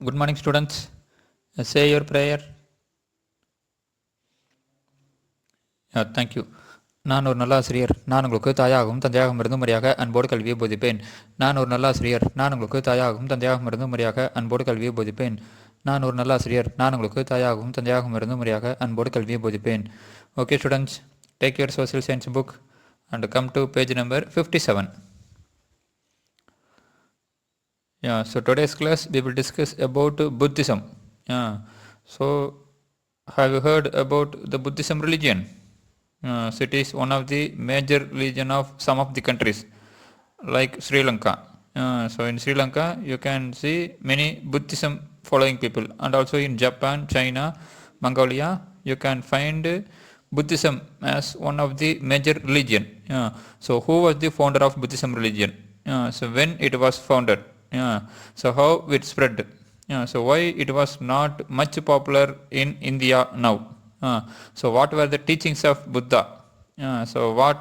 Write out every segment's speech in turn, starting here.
Good morning, students. Say your prayer. Thank you. நான் ஒரு நல்ல ஆசிரியர். நான் உங்களுக்கு தாயாகவும் தந்தையாகவும் இருந்து முறையாக அன்போடு கல்வியை போதிப்பேன். நான் ஒரு நல்ல ஆசிரியர். நான் உங்களுக்கு தாயாகவும் தந்தையாகவும் இருந்து முறையாக அன்போடு கல்வியை போதிப்பேன். நான் ஒரு நல்ல ஆசிரியர். நான் உங்களுக்கு தாயாகவும் தந்தையாகவும் இருந்து முறையாக அன்போடு கல்வியை போதிப்பேன். Okay, students, take your social science book and come to page number 57. So today's class we will discuss about Buddhism. So have you heard about the Buddhism religion? So it is one of the major religion of some of the countries like Sri Lanka. So in Sri Lanka you can see many Buddhism following people, and also in Japan, China, Mongolia you can find Buddhism as one of the major religion. So who was the founder of Buddhism religion? So when it was founded? So how it spread? So why it was not much popular in India now? So what were the teachings of Buddha? So what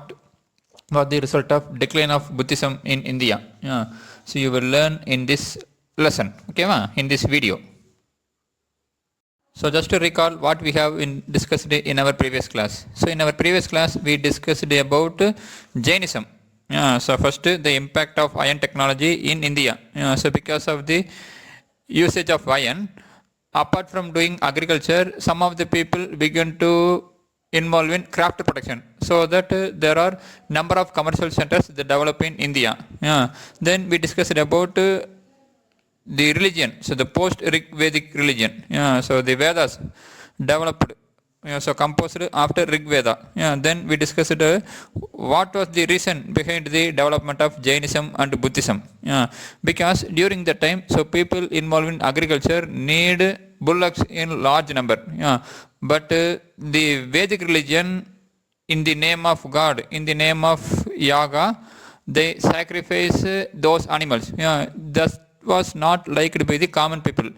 was the result of decline of Buddhism in India? So you will learn in this lesson, okay, in this video. So just to recall what we have discussed in our previous class. So in our previous class we discussed about Jainism. So first the impact of iron technology in India. So because of the usage of iron, apart from doing agriculture, some of the people began to involve in craft production, so that there are number of commercial centers that develop in India. Then we discussed about the religion, so the post-Vedic religion. So the Vedas developed, so composed after Rig Veda. Then we discussed what was the reason behind the development of Jainism and Buddhism. Because during that time, so people involved in agriculture need bullocks in large number. But the Vedic religion, in the name of God, in the name of Yaga, they sacrifice those animals. That was not liked by the common people.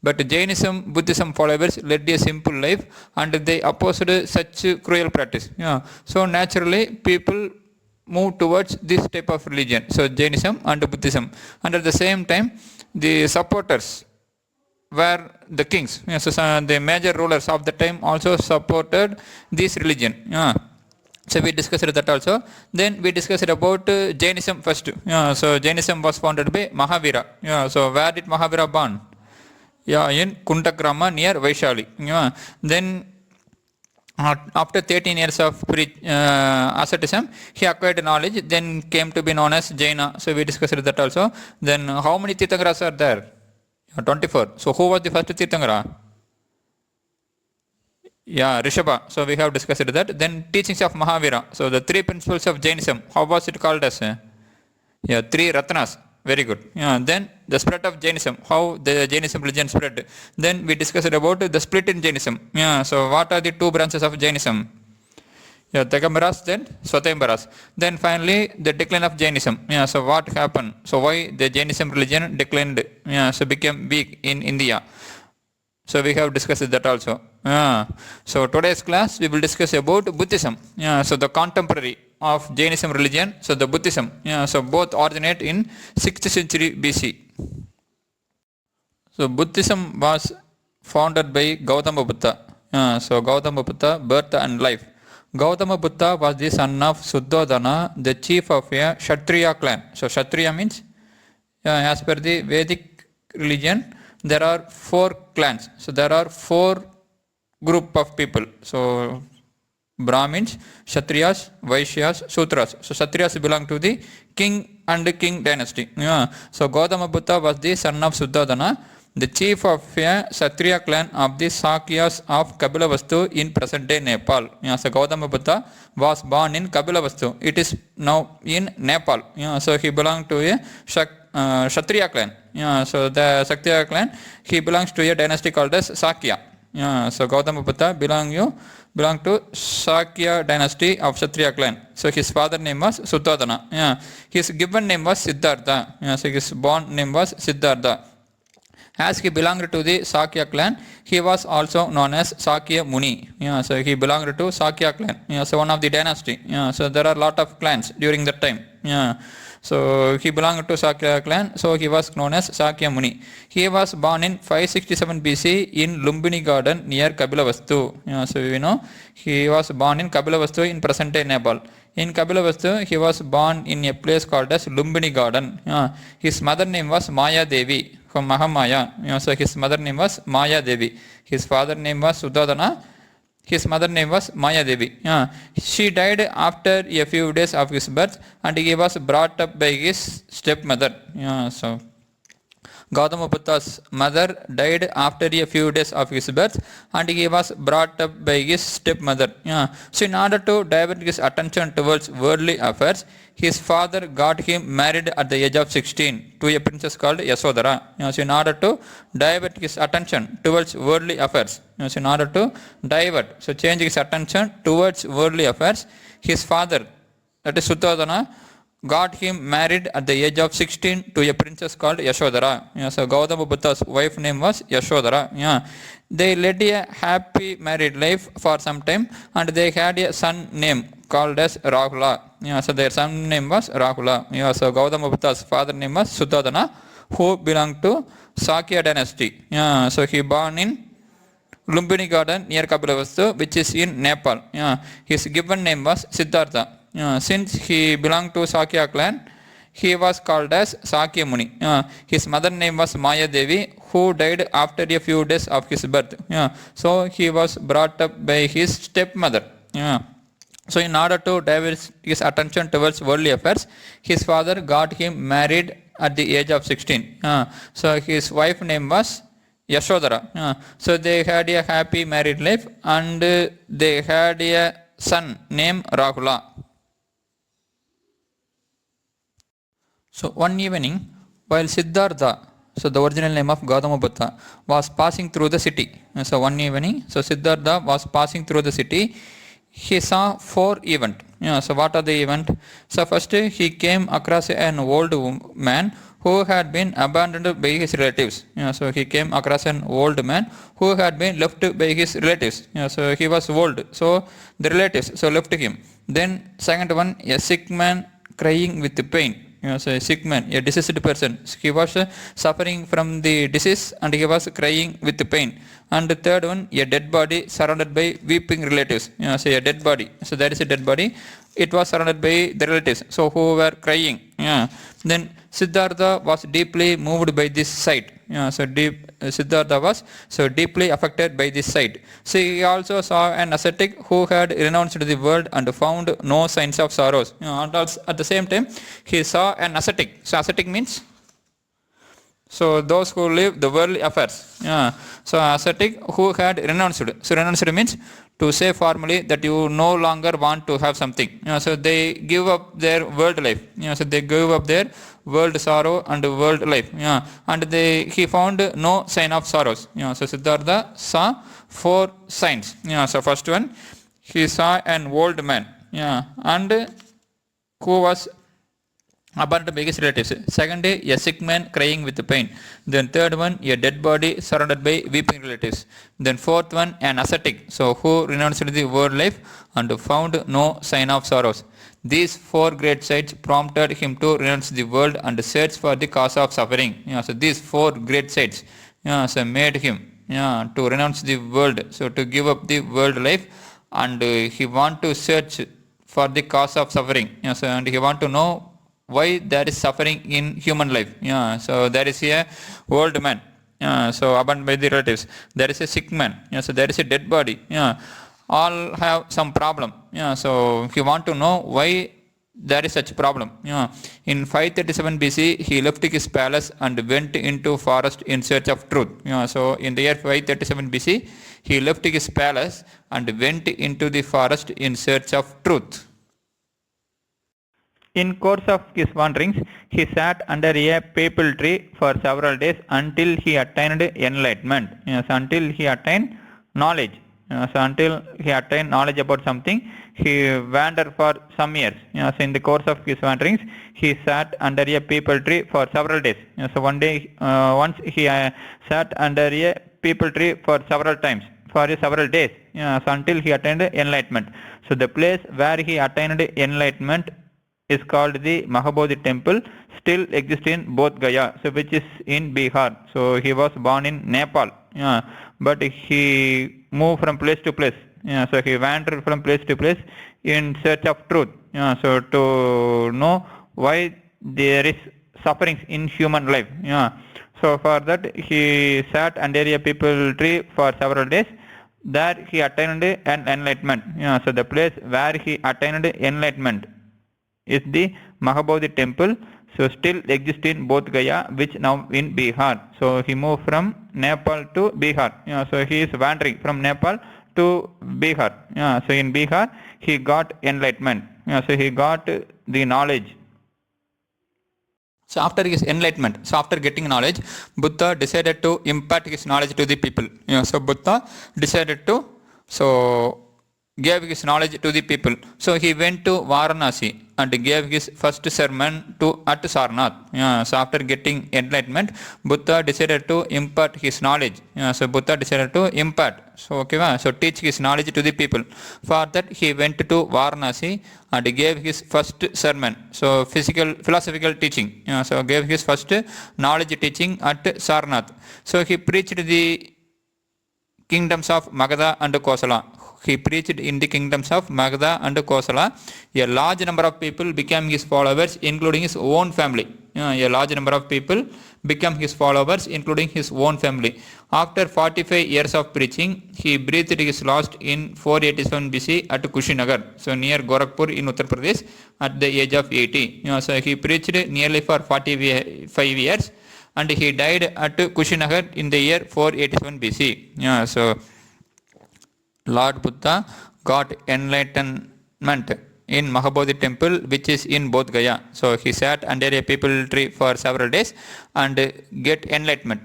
But Jainism, Buddhism followers led a simple life and they opposed such cruel practice. So naturally people move towards this type of religion, so Jainism and Buddhism. And at the same time the supporters were the kings. So the major rulers of the time also supported this religion. So we discussed that also. Then we discussed about Jainism first. So Jainism was founded by Mahavira. So where did Mahavira born? In Kuntagrama near Vaishali. Then after 13 years of asceticism, he acquired knowledge, then came to be known as Jaina. So we discussed that also. Then how many Tirthankaras are there? 24. So who was the first Tirthankara? Rishabha. So we have discussed that. Then teachings of Mahavira. So the three principles of Jainism, how was it called as? Three Ratnas. Very good. Then the spread of Jainism, how the Jainism religion spread. Then we discussed about the split in Jainism. So what are the two branches of Jainism? Tagambaras, then Swatambaras. Then finally the decline of Jainism. So what happened? So why the Jainism religion declined? So became weak in India. So we have discussed that also. So today's class we will discuss about Buddhism. So the contemporary of Jainism religion, so the Buddhism. So both originate in 6th century BC. So Buddhism was founded by Gautama Buddha. So Gautama Buddha, birth and life. Gautama Buddha was the son of Suddhodana, the chief of a Kshatriya clan. So Kshatriya means, as per the Vedic religion, there are 4 clans. So there are 4 group of people. So Brahmins, Kshatriyas, Vaishyas, Sudras. So Kshatriyas belong to the king and king dynasty. So Gautama Buddha was the son of Suddhodana, the chief of a Kshatriya clan of the Sakyas of Kapilavastu in present day Nepal. So Gautama Buddha was born in Kapilavastu. It is now in Nepal. So he belonged to a Kshatriya clan. So the Kshatriya clan, he belongs to a dynasty called as Sakya. So Gautama Buddha belong to Sakya dynasty of Kshatriya clan. So his father name was Suddhodana. His given name was Siddhartha. So his born name was Siddhartha. As he belonged to the Sakya clan, he was also known as Sakya Muni. So he belonged to Sakya clan. So one of the dynasty. So there are a lot of clans during that time. So he belonged to Sakya clan, so he was known as Sakya Muni. He was born in 567 BC in Lumbini Garden near Kapilavastu. So you know he was born in Kapilavastu in present-day Nepal. In Kapilavastu, he was born in a place called as Lumbini Garden. His mother name was Maya Devi from Mahamaya. So his mother name was Maya Devi. His father name was Sudodana. His mother name was Maya Devi. She died after a few days of his birth, and he was brought up by his stepmother. So Gautama Buddha's mother died after a few days of his birth, and he was brought up by his stepmother. So in order to divert his attention towards worldly affairs, his father got him married at the age of 16 to a princess called Yasodhara. So in order to divert his attention towards worldly affairs, so in order to divert, so change his attention towards worldly affairs, his father, that is Suddhodana, got him married at the age of 16 to a princess called Yashodhara. So Gautama Buddha's wife name was Yashodhara. They led a happy married life for some time, and they had a son named called as Rahula. So their son name was Rahula. So Gautama Buddha's father name was Suddhodana, who belonged to Sakya dynasty. So he born in Lumbini Garden near Kapilavastu, which is in Nepal. His given name was Siddhartha. Since he belonged to Sakya clan, he was called as Sakya Muni. His mother name was Maya Devi, who died after a few days of his birth. So he was brought up by his stepmother. So in order to divert his attention towards worldly affairs, his father got him married at the age of 16. So his wife name was Yashodhara. So they had a happy married life, and they had a son named Rahula. So one evening, while Siddhartha, so the original name of Gautama Buddha, was passing through the city. So one evening, so Siddhartha was passing through the city. He saw 4 events. So what are the events? So first he came across an old man who had been abandoned by his relatives. So he came across an old man who had been left by his relatives. So he was old. So the relatives left him. Then second one, a sick man crying with pain. So a sick man, a diseased person. He was suffering from the disease, and he was crying with pain. And the third one, a dead body surrounded by weeping relatives. So a dead body. So that is a dead body. It was surrounded by the relatives, so who were crying. Then Siddhartha was deeply moved by this sight. Siddhartha was deeply affected by this sight. So he also saw an ascetic who had renounced the world and found no signs of sorrows. And also at the same time, he saw an ascetic. So ascetic means those who live the worldly affairs. So ascetic who had renounced. So renounced means to say formally that you no longer want to have something. So they give up their world life. So they give up their world sorrow and world life. And he found no sign of sorrows. So Siddhartha saw 4 signs. So first one, he saw an old man. And who was abandoned by his relatives. Second, a sick man crying with pain. Then third one, a dead body surrounded by weeping relatives. Then fourth one, an ascetic, who renounced the world life and found no sign of sorrows. These 4 great sights prompted him to renounce the world and search for the cause of suffering. So these 4 great sights made him to renounce the world, to give up the world life, and he want to search for the cause of suffering. And he want to know why there is suffering in human life. So there is a old man, abandoned by the relatives. There is a sick man. So there is a dead body. All have some problem. So he want to know why there is such problem. In 537 BC, he left his palace and went into forest in search of truth. So in the year 537 BC, he left his palace and went into the forest in search of truth. In course of his wanderings, he sat under a peepal tree for several days until he attained enlightenment. Until he attained knowledge. Until he attained knowledge about something, he wandered for some years. So in the course of his wanderings, he sat under a peepal tree for several days. So once he sat under a peepal tree for several times, for several days, until he attained enlightenment. So the place where he attained enlightenment is called the Mahabodhi temple, still exists in Bodh Gaya, so which is in Bihar. So he was born in Nepal, but he moved from place to place. So he wandered from place to place in search of truth. So to know why there is sufferings in human life. So for that he sat under a people tree for several days. There he attained an enlightenment. So the place where he attained enlightenment is the Mahabodhi temple. So still exists in Bodh Gaya, which now in Bihar. So he moved from Nepal to Bihar. So he is wandering from Nepal to Bihar. So in Bihar he got enlightenment. So he got the knowledge. So after his enlightenment, so after getting knowledge, Buddha decided to impart his knowledge to the people. So Buddha decided to gave his knowledge to the people. So he went to Varanasi and gave his first sermon at Sarnath. So after getting enlightenment, Buddha decided to impart his knowledge. So Buddha decided to impart. So teach his knowledge to the people. For that he went to Varanasi and gave his first sermon. So philosophical teaching. So gave his first knowledge teaching at Sarnath. So he preached the kingdoms of Magadha and Kosala. He preached in the kingdoms of Magadha and Kosala. A large number of people became his followers, including his own family. A large number of people became his followers, including his own family. After 45 years of preaching, he breathed his last in 487 BC at Kushinagar, so near Gorakhpur in Uttar Pradesh, at the age of 80. So he preached nearly for 45 years, and he died at Kushinagar in the year 487 BC. So Lord Buddha got enlightenment in Mahabodhi temple, which is in Bodh Gaya. So he sat under a people tree for several days and get enlightenment.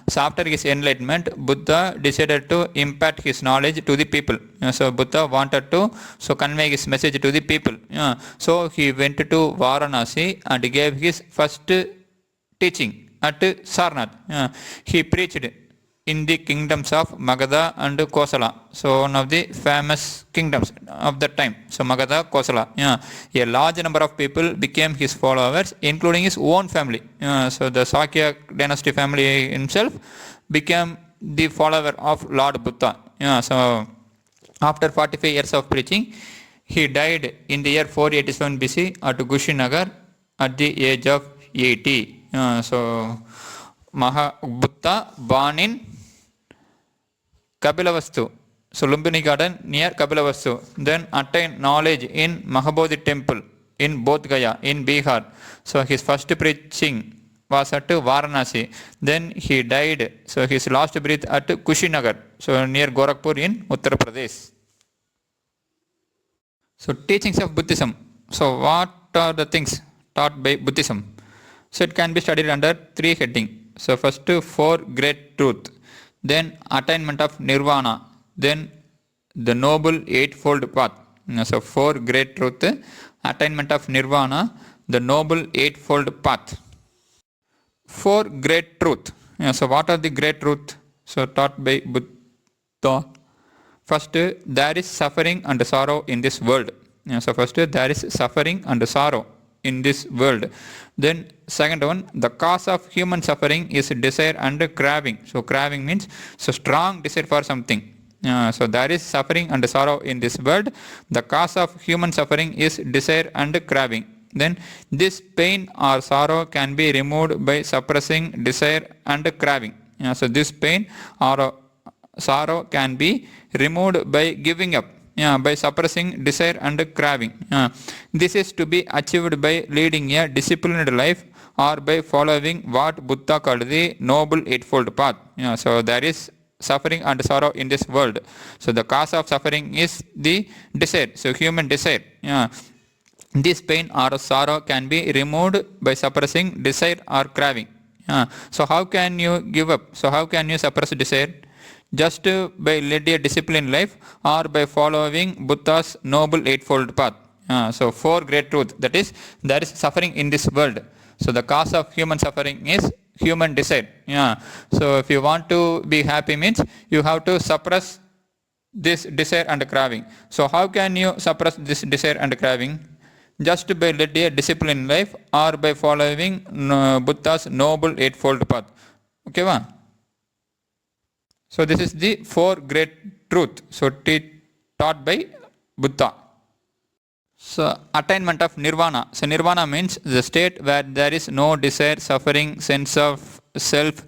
So after his enlightenment, Buddha decided to impart his knowledge to the people. So Buddha wanted to convey his message to the people. So he went to Varanasi and gave his first teaching at Sarnath. He preached in the kingdoms of Magadha and Kosala. So one of the famous kingdoms of that time. So Magadha, Kosala. A large number of people became his followers, including his own family. So the Sakya dynasty family himself became the follower of Lord Buddha. So after 45 years of preaching, he died in the year 487 BC at Kushinagar at the age of 80. So Buddha born in Kapilavastu, so Lumbini garden near Kapilavastu, then attained knowledge in Mahabodhi temple in Bodh Gaya in Bihar. So his first preaching was at Varanasi. Then he died, so his last breath at Kushinagar, so near Gorakhpur in Uttar Pradesh. So teachings of Buddhism. So what are the things taught by Buddhism? So it can be studied under 3 headings. So first 4 great truth, then attainment of nirvana, then the noble eightfold path. So 4 great truth, attainment of nirvana, the noble eightfold path. 4 great truth. So what are the great truth? So taught by Buddha. First, there is suffering and sorrow in this world. So first, there is suffering and sorrow in this world. Then second one, the cause of human suffering is desire and craving. So craving means strong desire for something. So there is suffering and sorrow in this world. The cause of human suffering is desire and craving. Then this pain or sorrow can be removed by suppressing desire and craving. So this pain or sorrow can be removed by giving up, by suppressing desire and craving. This is to be achieved by leading a disciplined life or by following what Buddha called the noble eightfold path. So there is suffering and sorrow in this world. So the cause of suffering is the desire, so human desire. This pain or sorrow can be removed by suppressing desire or craving. So how can you give up? So how can you suppress desire? Just by leading a disciplined life or by following Buddha's noble eightfold path. So 4 great truths, that is, there is suffering in this world. So the cause of human suffering is human desire. So if you want to be happy means you have to suppress this desire and craving. So how can you suppress this desire and craving? just by leading a disciplined life or by following Buddha's noble eightfold path. Okay, va? So this is the four great truth. So taught by Buddha. So attainment of nirvana. So nirvana means the state where there is no desire, suffering, sense of self,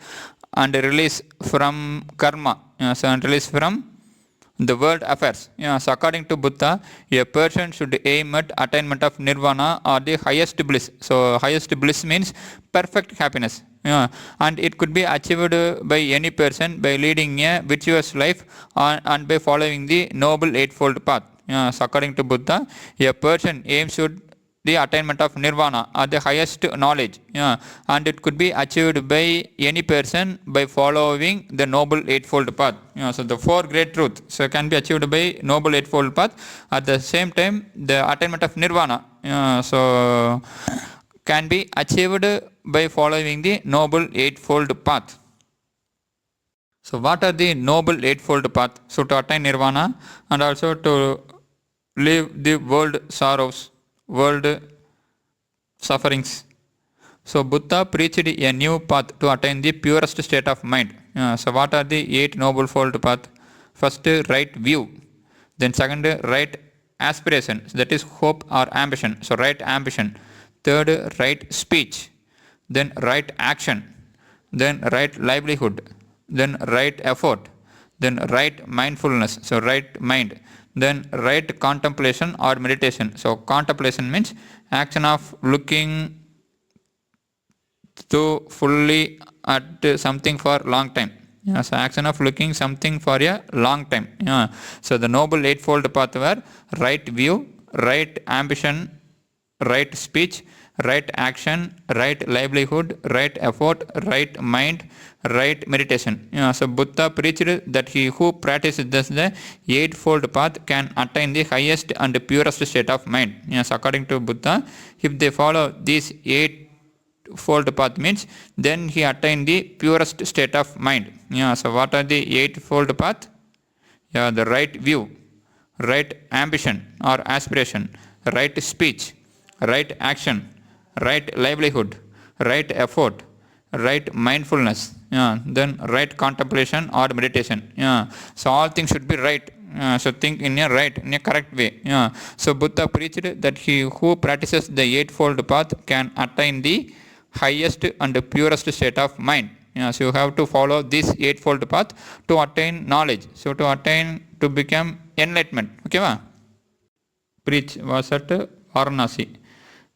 and release from karma. So and release from the world affairs. So according to Buddha, a person should aim at attainment of nirvana or the highest bliss. So highest bliss means perfect happiness. And it could be achieved by any person by leading a virtuous life and by following the noble eightfold path. So according to Buddha, a person aims to the attainment of nirvana or the highest knowledge, and it could be achieved by any person by following the noble eightfold path. So the four great truths so can be achieved by noble eightfold path. At the same time, the attainment of nirvana so can be achieved by following the noble eightfold path. So what are the noble eightfold path? So to attain nirvana and also to leave the world sorrows, world sufferings. So Buddha preached a new path to attain the purest state of mind. So what are the eight noble fold path? First, right view. Then second, right aspiration. That is hope or ambition. So right ambition. Third, right speech. Then right action. Then right livelihood. Then right effort. Then right mindfulness. So right mind. Then right contemplation or meditation. So contemplation means action of looking to fully at something for long time. So action of looking something for a long time. So the noble eightfold path were right view, right ambition, right speech, right action, right livelihood, right effort, right mind, right meditation. So Buddha preached that he who practices thus the eightfold path can attain the highest and purest state of mind. So according to Buddha, if they follow these eightfold path means then he attain the purest state of mind. So what are the eightfold path? The right view, right ambition or aspiration, right speech, right action, right livelihood, right effort, right mindfulness, then right contemplation or meditation. So all things should be right. So think in a right, in a correct way. So Buddha preached that he who practices the eightfold path can attain the highest and purest state of mind. So you have to follow this eightfold path to attain knowledge. So to become enlightenment. Okay, va? Preach was at Varanasi.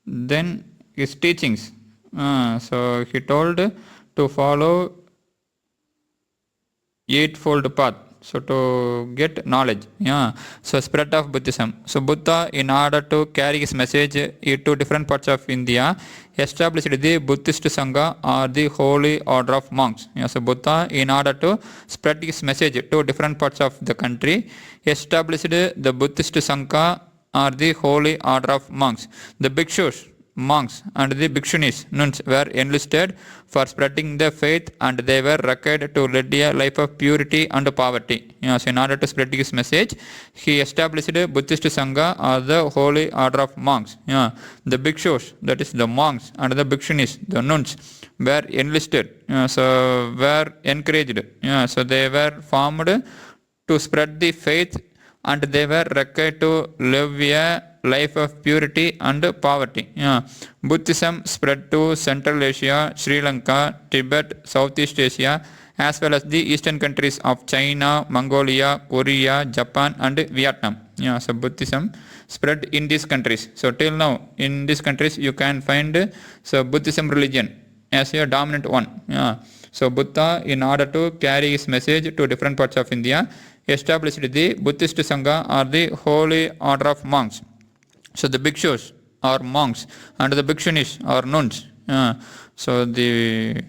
Then his teachings. So he told to follow eightfold path. So to get knowledge. So spread of Buddhism. So Buddha, in order to carry his message to different parts of India, established the Buddhist Sangha or the holy order of monks. So Buddha, in order to spread his message to different parts of the country, established the Buddhist Sangha or the holy order of monks. The bhikshus, monks, and the bhikshunis, nuns, were enlisted for spreading the faith, and they were required to lead a life of purity and poverty. So in order to spread his message, he established a Buddhist Sangha or the holy order of monks. The bhikshus, that is the monks, and the bhikshunis, the nuns, were enlisted, so were encouraged. So they were formed to spread the faith, and they were required to live a life of purity and poverty. Buddhism spread to Central Asia, Sri Lanka, Tibet, Southeast Asia, as well as the eastern countries of China, Mongolia, Korea, Japan, and Vietnam. So Buddhism spread in these countries. So till now, in these countries, you can find so Buddhism religion as a dominant one. So Buddha, in order to carry his message to different parts of India, established the Buddhist Sangha or the holy order of monks. So the bhikshus are monks and the bhikshunis are nuns. So the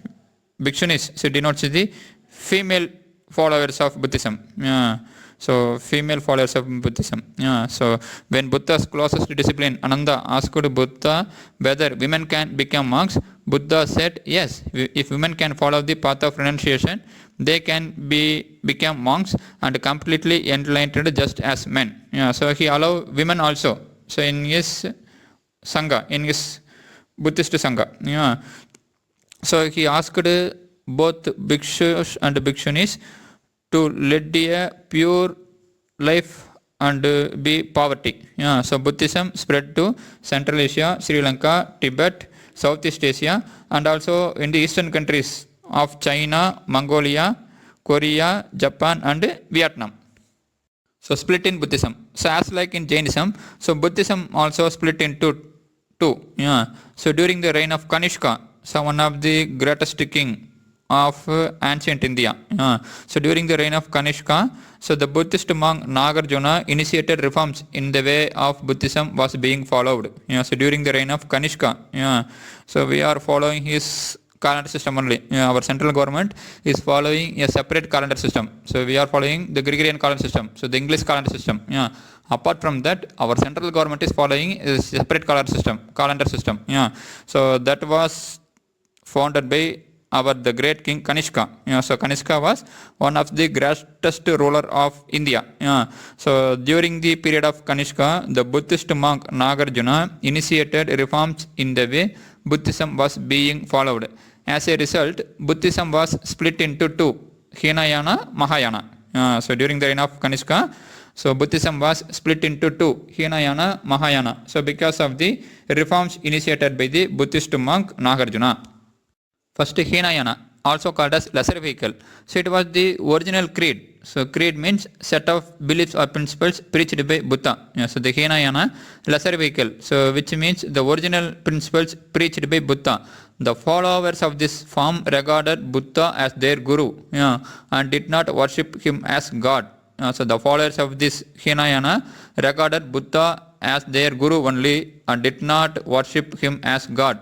bhikshunis denotes the female followers of Buddhism. So female followers of Buddhism. So when Buddha's closest disciple Ananda asked Buddha whether women can become monks, Buddha said yes. If women can follow the path of renunciation, they can become monks and completely enlightened just as men. So he allowed women also. So in his Sangha, in his Buddhist Sangha. Yeah. So he asked both bhikshus and bhikshunis to lead a pure life and be poverty. Yeah. So Buddhism spread to Central Asia, Sri Lanka, Tibet, Southeast Asia, and also in the eastern countries of China, Mongolia, Korea, Japan, and Vietnam. So split in Buddhism. So as like in Jainism, so Buddhism also split into two. Yeah. So during the reign of Kanishka, so one of the greatest king of ancient India. So during the reign of Kanishka, so the Buddhist monk Nagarjuna initiated reforms in the way of Buddhism was being followed. So during the reign of Kanishka, so we are following his calendar system only. Our central government is following a separate calendar system. So we are following the Gregorian calendar system. So the English calendar system. Apart from that, our central government is following a separate calendar system. So that was founded by the great king Kanishka. So Kanishka was one of the greatest ruler of India. So during the period of Kanishka, the Buddhist monk Nagarjuna initiated reforms in the way Buddhism was being followed. As a result, Buddhism was split into two, Hinayana, Mahayana. So during the reign of Kanishka, so Buddhism was split into two, Hinayana, Mahayana. So because of the reforms initiated by the Buddhist monk Nagarjuna. First, Hinayana, also called as lesser vehicle. So it was the original creed. So creed means set of beliefs or principles preached by Buddha. So the Hinayana, lesser vehicle. So which means the original principles preached by Buddha. The followers of this form regarded Buddha as their guru, and did not worship him as God. So the followers of this Hinayana regarded Buddha as their guru only and did not worship him as God.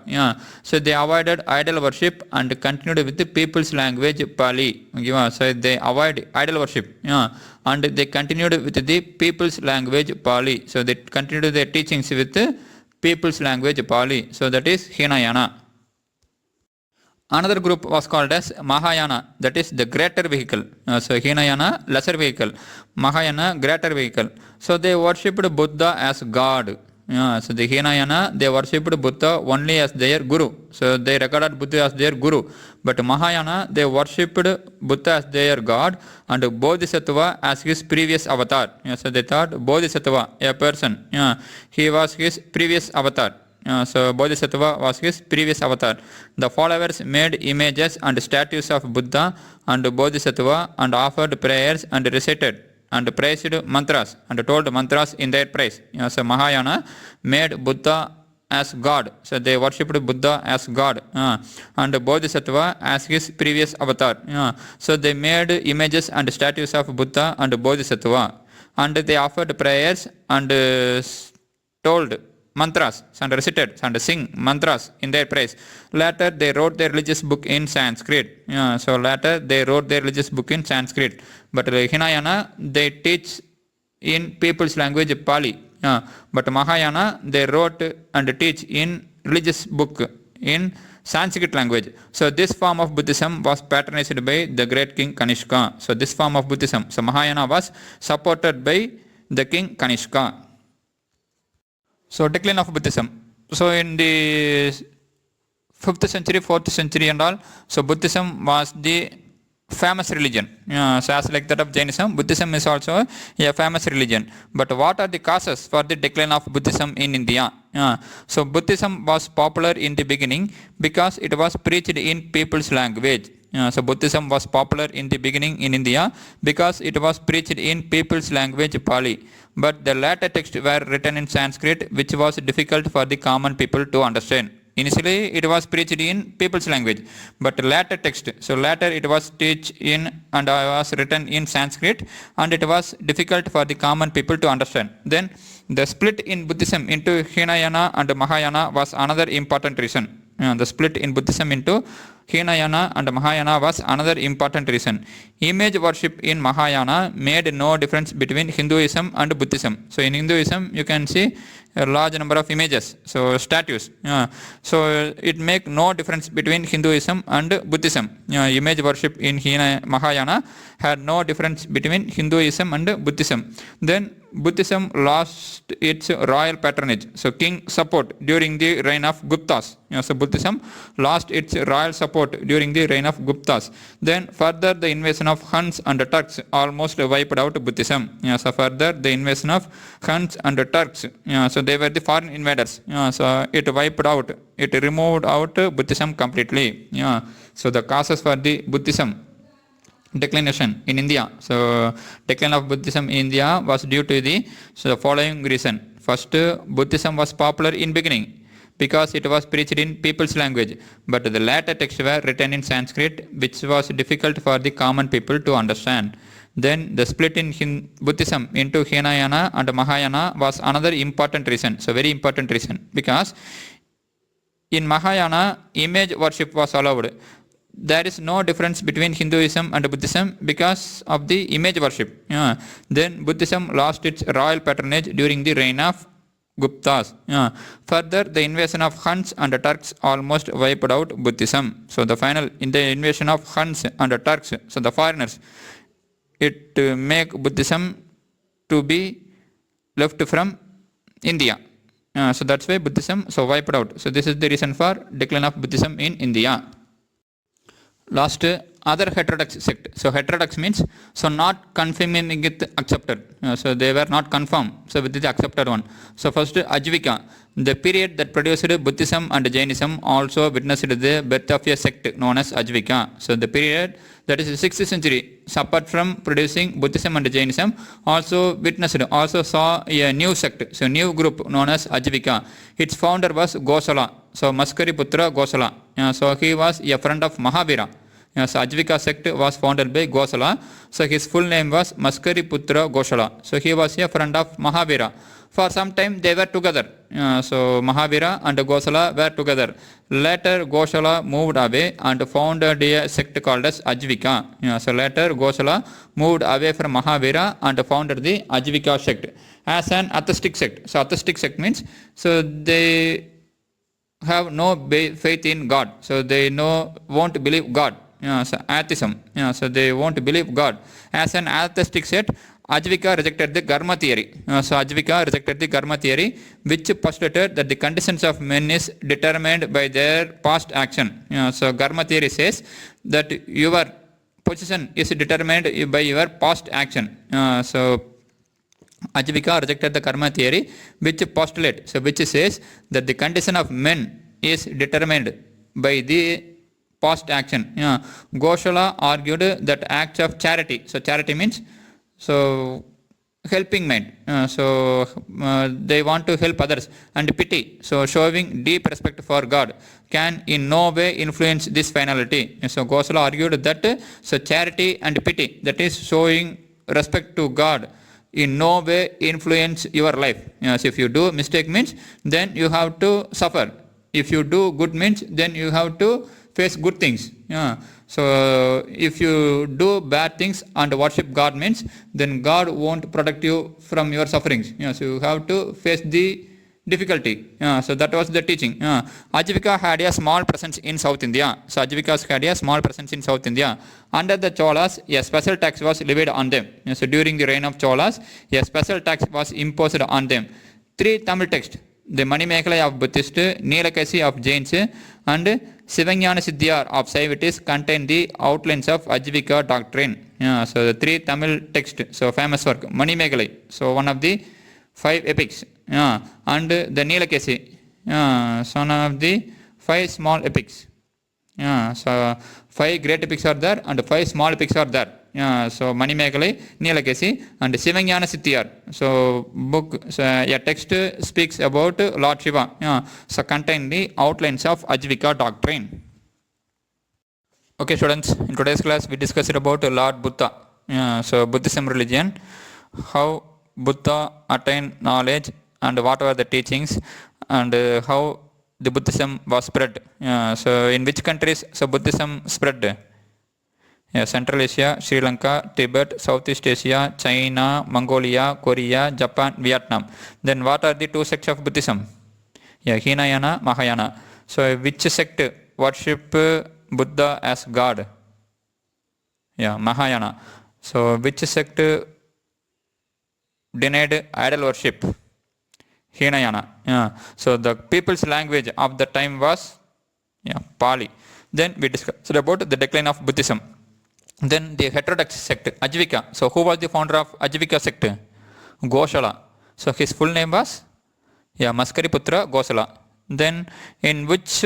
So they avoided idol worship and continued with the people's language Pali. So they avoid idol worship, and they continued with the people's language Pali. So they continued their teachings with the people's language Pali. So that is Hinayana. Another group was called as Mahayana, that is the greater vehicle. So Hinayana, lesser vehicle. Mahayana, greater vehicle. So they worshipped Buddha as God. So the Hinayana, they worshipped Buddha only as their guru. So they regarded Buddha as their guru. But Mahayana, they worshipped Buddha as their God and Bodhisattva as his previous avatar. So they thought Bodhisattva, a person, he was his previous avatar. So Bodhisattva was his previous avatar. The followers made images and statues of Buddha and Bodhisattva and offered prayers and recited and praised mantras and told mantras in their praise. So Mahayana made Buddha as God. So they worshipped Buddha as God and Bodhisattva as his previous avatar. So they made images and statues of Buddha and Bodhisattva and they offered prayers and told mantras and recited and sing mantras in their praise. Later they wrote their religious book in Sanskrit. So later they wrote their religious book in Sanskrit. But Hinayana, they teach in people's language Pali. But Mahayana, they wrote and teach in religious book in Sanskrit language. So this form of Buddhism was patronized by the great king Kanishka. So this form of Buddhism, so Mahayana was supported by the king Kanishka. So decline of Buddhism. So in the 5th century, 4th century and all, so Buddhism was the famous religion. So as like that of Jainism, Buddhism is also a famous religion. But what are the causes for the decline of Buddhism in India? So Buddhism was popular in the beginning because it was preached in people's language. So Buddhism was popular in the beginning in India because it was preached in people's language Pali. But the later texts were written in Sanskrit, which was difficult for the common people to understand. Initially it was preached in people's language, but later text, so later it was taught in and was written in Sanskrit and it was difficult for the common people to understand. Then the split in Buddhism into Hinayana and Mahayana was another important reason. The split in Buddhism into Hinayana and Mahayana was another important reason. Image worship in Mahayana made no difference between Hinduism and Buddhism. So in Hinduism, you can see a large number of images, so statues. So it make no difference between Hinduism and Buddhism. Image worship in Mahayana had no difference between Hinduism and Buddhism. Then Buddhism lost its royal patronage, so king support during the reign of Guptas. So Buddhism lost its royal support during the reign of Guptas. Then further the invasion of Huns and Turks almost wiped out Buddhism. So further the invasion of Huns and Turks, so they were the foreign invaders. So it wiped out, it removed out Buddhism completely. So the causes for the Buddhism declination in India. So decline of Buddhism in India was due to the following reason. First, Buddhism was popular in beginning because it was preached in people's language, but the later texts were written in Sanskrit, which was difficult for the common people to understand. Then the split in Buddhism into Hinayana and Mahayana was another important reason. So very important reason, because in Mahayana image worship was allowed. There is no difference between Hinduism and Buddhism because of the image worship. Then Buddhism lost its royal patronage during the reign of Guptas. Further, the invasion of Huns and Turks almost wiped out Buddhism. So the final in the invasion of Huns and Turks, so the foreigners, it make Buddhism to be left from India. So that's why Buddhism wiped out. So this is the reason for decline of Buddhism in India. Last, other heterodox sect. So heterodox means not confirming it accepted. So they were not confirmed. So with the accepted one. So first Ajvika, the period that produced Buddhism and Jainism also witnessed the birth of a sect known as Ajvika. So the period that is the 6th century, so apart from producing Buddhism and Jainism, also saw a new sect, so new group known as Ajvika. Its founder was Gosala. So Maskari Putra Gosala. So he was a friend of Mahavira. So Ajvika sect was founded by Gosala. So his full name was Maskari Putra Gosala. So he was a friend of Mahavira. For some time they were together. So Mahavira and Gosala were together. Later Gosala moved away and founded a sect called as Ajvika. So later Gosala moved away from Mahavira and founded the Ajvika sect as an atheistic sect. So atheistic sect means so they have no faith in God. So they won't believe God. So atheism. So they won't believe God. As an atheistic sect, Ajvika rejected the Karma theory. So Ajvika rejected the Karma theory, which postulated that the conditions of men is determined by their past action. So Karma theory says that your position is determined by your past action. So Ajvika rejected the Karma theory, which says that the condition of men is determined by the past action. Gosala argued that acts of charity. So charity means helping men. They want to help others, and pity. So showing deep respect for God can in no way influence this finality. So Gosala argued that charity and pity, that is showing respect to God, in no way influence your life. So if you do mistake means then you have to suffer. If you do good means then you have to face good things. So if you do bad things and worship God means then God won't protect you from your sufferings. So you have to face the difficulty. So that was the teaching. Ajvika had a small presence in South India. So Ajvikas had a small presence in South India. Under the Cholas, a special tax was levied on them. So during the reign of Cholas, a special tax was imposed on them. 3 Tamil texts, the Manimekalai of Buddhist, Nilakasi of Jains, and Sivanyana Siddhyar of Saivitis contain the outlines of Ajvika doctrine. So the 3 Tamil texts, so famous work, Manimekalai, so one of the 5 epics. And the Nilakasi, so one of the 5 small epics. So 5 great epics are there and 5 small epics are there. So Manimekalai, Nilakasi and Sivanyana Siddhyar. So book, a text speaks about Lord Shiva. So contain the outlines of Ajvika doctrine. Okay students, in today's class we discussed about Lord Buddha. So Buddhism religion, how Buddha attained knowledge and what were the teachings, and how the Buddhism was spread. So in which countries so Buddhism spread? Central Asia, Sri Lanka, Tibet, Southeast Asia, China, Mongolia, Korea, Japan, Vietnam. Then what are the two sects of Buddhism? Hinayana, Mahayana. So which sect worship Buddha as God? Mahayana. So which sect denied idol worship? Hinayana. So the people's language of the time was Pali. Then we discussed about the decline of Buddhism. Then the heterodox sect, Ajivika. So who was the founder of Ajivika sect? Goshala. So his full name was Maskariputra Gosala. Then in which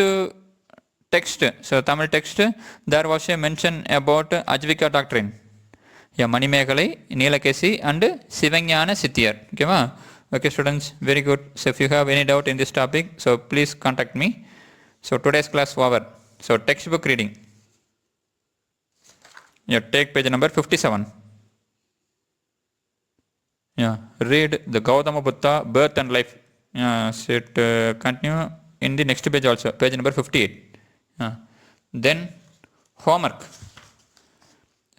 text, so Tamil text, there was a mention about Ajivika doctrine? Manimekalai, Nilakesi and Sivanyana Sityar. Okay students, very good. So if you have any doubt in this topic, so please contact me. So today's class over. So textbook reading. Take page number 57. Read the Gautama Buddha birth and life. So it continue in the next page also, page number 58. Then homework.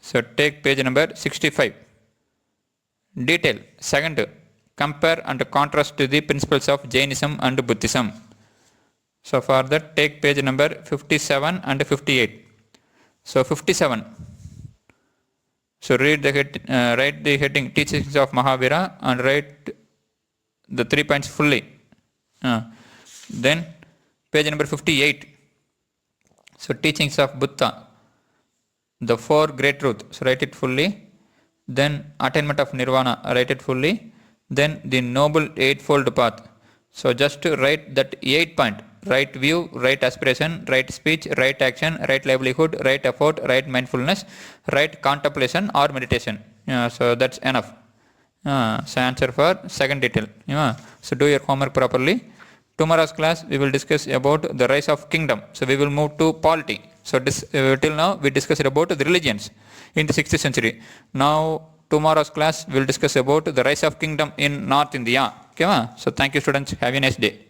So take page number 65. Detail. Second, compare and contrast the principles of Jainism and Buddhism. So for that, take page number 57 and 58. So 57. So read the write the heading Teachings of Mahavira and write the 3 points fully. Then page number 58. So Teachings of Buddha, the 4 great truths. So write it fully. Then attainment of Nirvana, write it fully. Then the noble eightfold path. So just to write that 8 point. Right view, right aspiration, right speech, right action, right livelihood, right effort, right mindfulness, right contemplation or meditation. So that's enough. So answer for second detail. So do your homework properly. Tomorrow's class we will discuss about the rise of kingdom. So we will move to polity. So this, till now we discussed about the religions in the 6th century. Now tomorrow's class we will discuss about the rise of kingdom in North India. So thank you students. Have a nice day.